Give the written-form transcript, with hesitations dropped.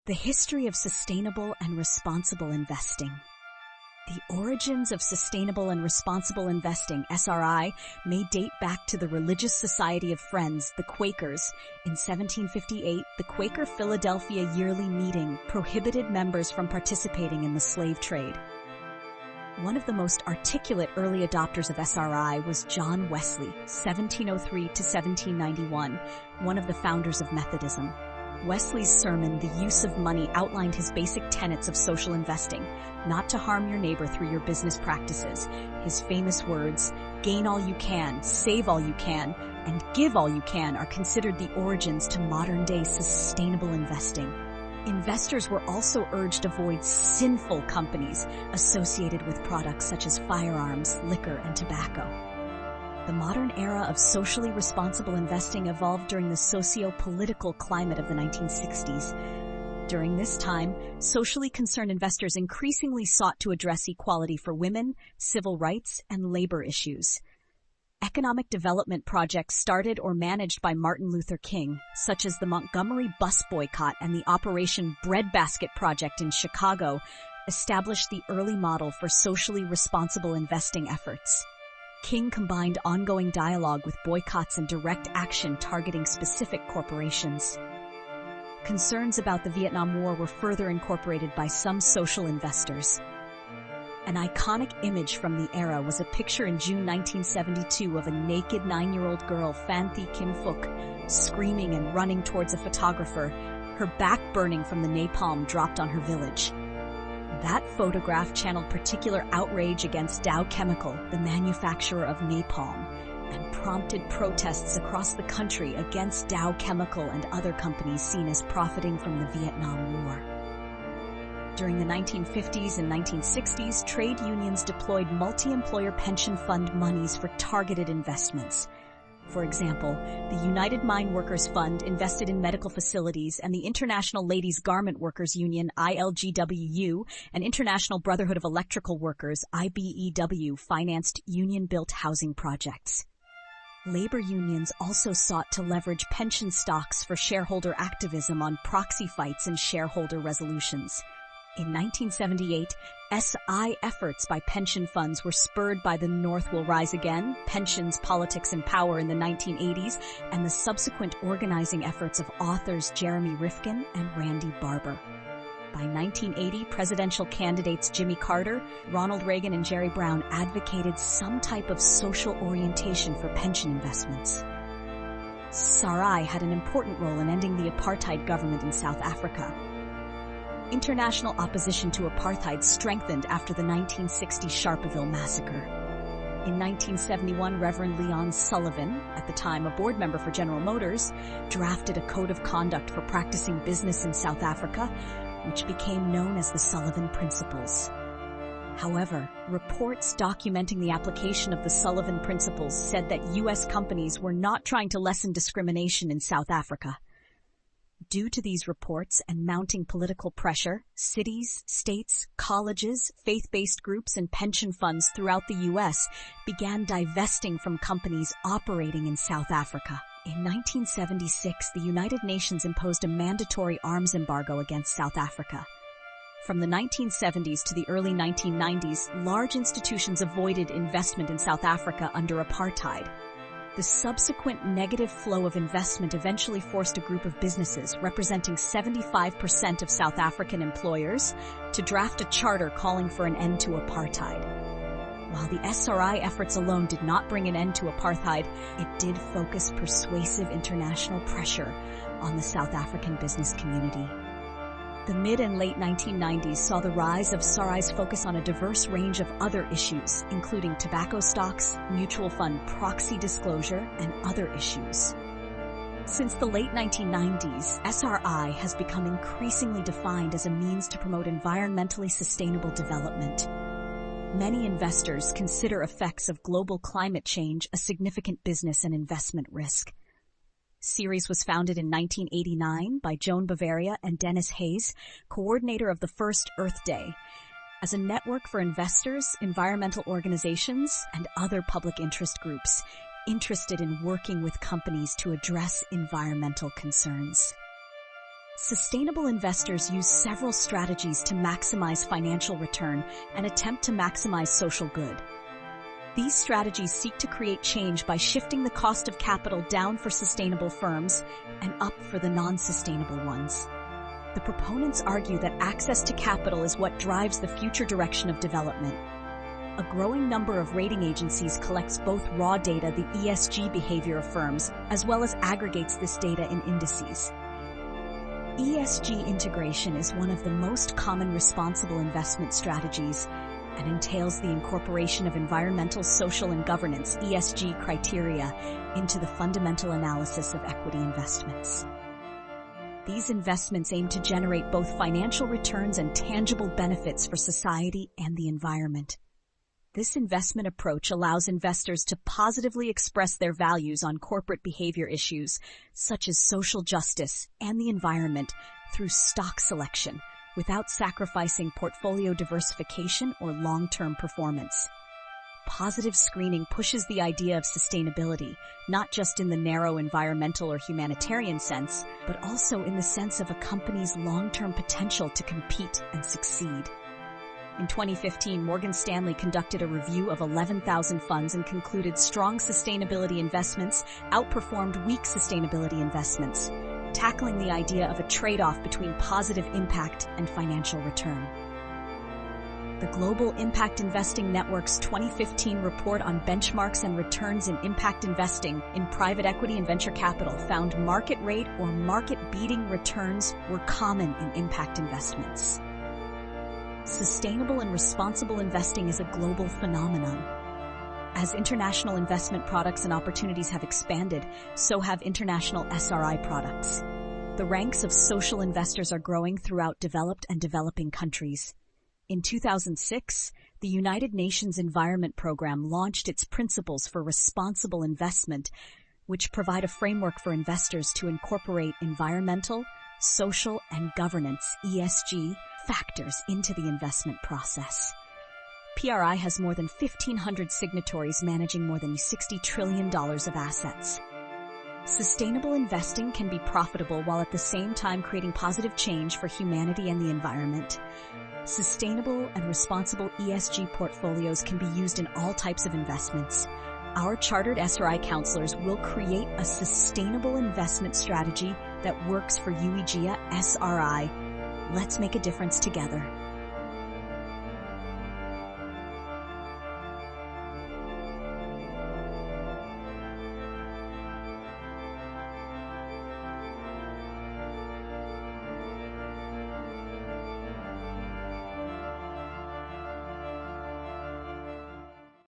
The history of sustainable and responsible investing. The origins of sustainable and responsible investing, SRI, may date back to the Religious Society of Friends, the Quakers. In 1758, the Quaker Philadelphia Yearly Meeting prohibited members from participating in the slave trade. One of the most articulate early adopters of SRI was John Wesley, 1703 to 1791, one of the founders of Methodism. Wesley's sermon, The Use of Money, outlined his basic tenets of social investing: not to harm your neighbor through your business practices. His famous words, gain all you can, save all you can, and give all you can, are considered the origins to modern-day sustainable investing. Investors were also urged to avoid sinful companies associated with products such as firearms, liquor, and tobacco. The modern era of socially responsible investing evolved during the socio-political climate of the 1960s. During this time, socially concerned investors increasingly sought to address equality for women, civil rights, and labor issues. Economic development projects started or managed by Martin Luther King, such as the Montgomery bus boycott and the Operation Breadbasket Project in Chicago, established the early model for socially responsible investing efforts. King combined ongoing dialogue with boycotts and direct action targeting specific corporations. Concerns about the Vietnam War were further incorporated by some social investors. An iconic image from the era was a picture in June 1972 of a naked 9-year-old girl, Phan Thị Kim Phúc, screaming and running towards a photographer, her back burning from the napalm dropped on her village. That photograph channeled particular outrage against Dow Chemical, the manufacturer of napalm, and prompted protests across the country against Dow Chemical and other companies seen as profiting from the Vietnam War. During the 1950s and 1960s, trade unions deployed multi-employer pension fund monies for targeted investments. For example, the United Mine Workers Fund invested in medical facilities, and the International Ladies Garment Workers Union, ILGWU, and International Brotherhood of Electrical Workers, IBEW, financed union-built housing projects. Labor unions also sought to leverage pension stocks for shareholder activism on proxy fights and shareholder resolutions. In 1978, SI efforts by pension funds were spurred by the North Will Rise Again, Pensions, Politics, and Power in the 1980s, and the subsequent organizing efforts of authors Jeremy Rifkin and Randy Barber. By 1980, presidential candidates Jimmy Carter, Ronald Reagan, and Jerry Brown advocated some type of social orientation for pension investments. CERES had an important role in ending the apartheid government in South Africa. International opposition to apartheid strengthened after the 1960 Sharpeville massacre. In 1971, Reverend Leon Sullivan, at the time a board member for General Motors, drafted a code of conduct for practicing business in South Africa, which became known as the Sullivan Principles. However, reports documenting the application of the Sullivan Principles said that U.S. companies were not trying to lessen discrimination in South Africa. Due to these reports and mounting political pressure, cities, states, colleges, faith-based groups, and pension funds throughout the U.S. began divesting from companies operating in South Africa. In 1976, the United Nations imposed a mandatory arms embargo against South Africa. From the 1970s to the early 1990s, large institutions avoided investment in South Africa under apartheid. The subsequent negative flow of investment eventually forced a group of businesses representing 75% of South African employers to draft a charter calling for an end to apartheid. While the SRI efforts alone did not bring an end to apartheid, it did focus persuasive international pressure on the South African business community. The mid and late 1990s saw the rise of CERES focus on a diverse range of other issues, including tobacco stocks, mutual fund proxy disclosure, and other issues. Since the late 1990s, SRI has become increasingly defined as a means to promote environmentally sustainable development. Many investors consider effects of global climate change a significant business and investment risk. CERES was founded in 1989 by Joan Bavaria and Dennis Hayes, coordinator of the first Earth Day, as a network for investors, environmental organizations, and other public interest groups interested in working with companies to address environmental concerns. Sustainable investors use several strategies to maximize financial return and attempt to maximize social good. These strategies seek to create change by shifting the cost of capital down for sustainable firms and up for the non-sustainable ones. The proponents argue that access to capital is what drives the future direction of development. A growing number of rating agencies collects both raw data, the ESG behavior of firms, as well as aggregates this data in indices. ESG integration is one of the most common responsible investment strategies and entails the incorporation of environmental, social, and governance (ESG) criteria into the fundamental analysis of equity investments. These investments aim to generate both financial returns and tangible benefits for society and the environment. This investment approach allows investors to positively express their values on corporate behavior issues, such as social justice and the environment, through stock selection, without sacrificing portfolio diversification or long-term performance. Positive screening pushes the idea of sustainability, not just in the narrow environmental or humanitarian sense, but also in the sense of a company's long-term potential to compete and succeed. In 2015, Morgan Stanley conducted a review of 11,000 funds and concluded strong sustainability investments outperformed weak sustainability investments, tackling the idea of a trade-off between positive impact and financial return. The Global Impact Investing Network's 2015 report on benchmarks and returns in impact investing in private equity and venture capital found market rate or market-beating returns were common in impact investments. Sustainable and responsible investing is a global phenomenon. As international investment products and opportunities have expanded, so have international SRI products. The ranks of social investors are growing throughout developed and developing countries. In 2006, the United Nations Environment Program launched its Principles for Responsible Investment, which provide a framework for investors to incorporate environmental, social, and governance (ESG) factors into the investment process. PRI has more than 1,500 signatories managing more than $60 trillion of assets. Sustainable investing can be profitable while at the same time creating positive change for humanity and the environment. Sustainable and responsible ESG portfolios can be used in all types of investments. Our chartered SRI counselors will create a sustainable investment strategy that works for UEGA SRI. Let's make a difference together.